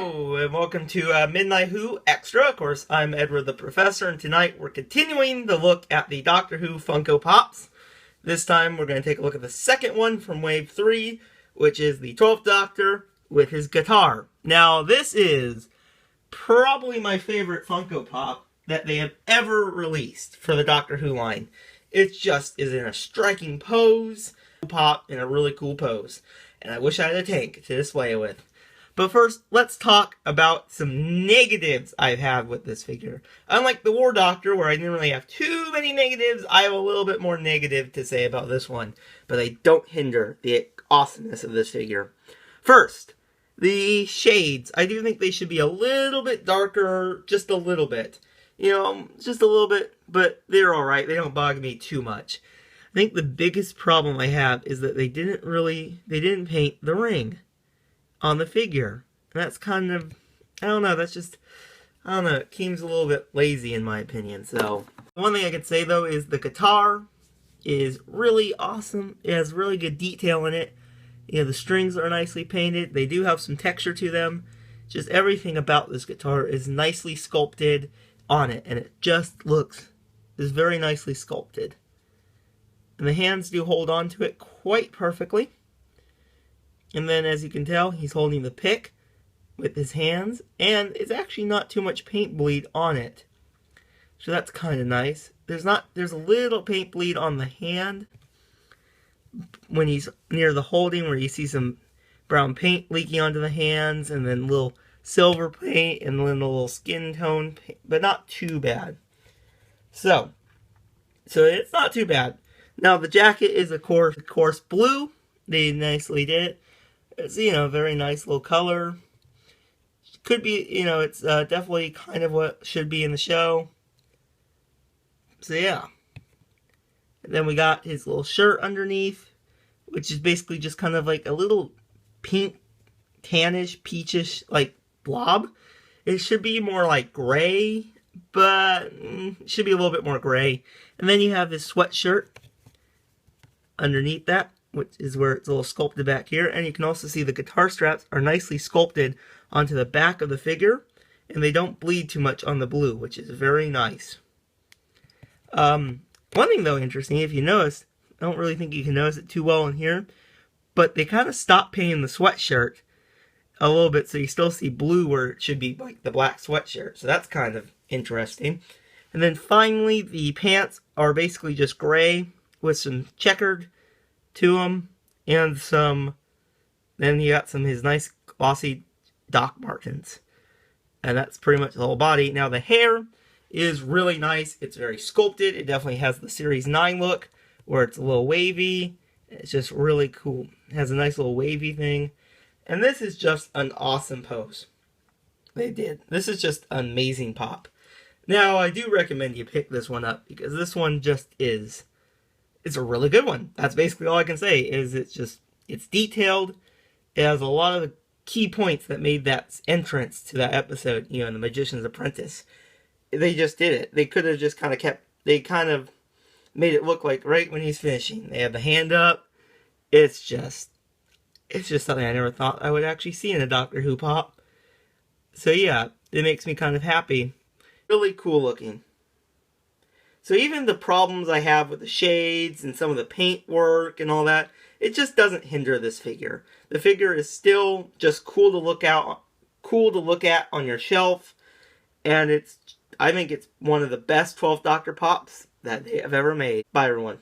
Hello, and welcome to Midnight Who Extra. Of course, I'm Edward the Professor, and tonight we're continuing the look at the Doctor Who Funko Pops. This time we're going to take a look at the second one from Wave 3, which is the 12th Doctor with his guitar. Now, this is probably my favorite Funko Pop that they have ever released for the Doctor Who line. It just is in a striking pose, pop in a really cool pose, and I wish I had a tank to display it with. But first, let's talk about some negatives I've had with this figure. Unlike the War Doctor, where I didn't really have too many negatives, I have a little bit more negative to say about this one. But they don't hinder the awesomeness of this figure. First, the shades. I do think they should be a little bit darker, just a little bit. You know, just a little bit, but they're alright. They don't bog me too much. I think the biggest problem I have is that they didn't paint the ring on the figure. And that's kind of, I don't know, it seems a little bit lazy in my opinion. So, one thing I could say though is the guitar is really awesome. It has really good detail in it. You know, the strings are nicely painted. They do have some texture to them. Just everything about this guitar is nicely sculpted on it. And it just is very nicely sculpted. And the hands do hold on to it quite perfectly. And then, as you can tell, he's holding the pick with his hands, and it's actually not too much paint bleed on it. So that's kind of nice. There's a little paint bleed on the hand when he's near the holding, where you see some brown paint leaking onto the hands, and then little silver paint, and then a little skin tone paint, but not too bad. So it's not too bad. Now, the jacket is, of course, blue. They nicely did it. It's, you know, very nice little color. Could be, you know, it's definitely kind of what should be in the show. So, yeah. And then we got his little shirt underneath, which is basically just kind of like a little pink, tannish, peachish, like, blob. It should be more like gray, but it should be a little bit more gray. And then you have this sweatshirt underneath that, which is where it's a little sculpted back here. And you can also see the guitar straps are nicely sculpted onto the back of the figure, and they don't bleed too much on the blue, which is very nice. One thing, though, interesting, if you notice, I don't really think you can notice it too well in here, but they kind of stopped painting the sweatshirt a little bit, so you still see blue where it should be like the black sweatshirt. So that's kind of interesting. And then finally, the pants are basically just gray with some checkered to them, and then you got his nice glossy Doc Martens, and that's pretty much the whole body. Now the hair is really nice. It's very sculpted. It definitely has the Series 9 look, where it's a little wavy. It's just really cool. It has a nice little wavy thing, and this is just an awesome pose. This is just an amazing pop. Now, I do recommend you pick this one up, because this one just is... It's a really good one. That's basically all I can say, is it's detailed. It has a lot of the key points that made that entrance to that episode, you know, in The Magician's Apprentice. They just did it. They could have just kind of made it look like right when he's finishing. They have the hand up. It's just something I never thought I would actually see in a Doctor Who pop. So yeah, it makes me kind of happy. Really cool looking. So even the problems I have with the shades and some of the paint work and all that, it just doesn't hinder this figure. The figure is still just cool to look at on your shelf, and I think it's one of the best 12th Doctor pops that they have ever made. Bye everyone.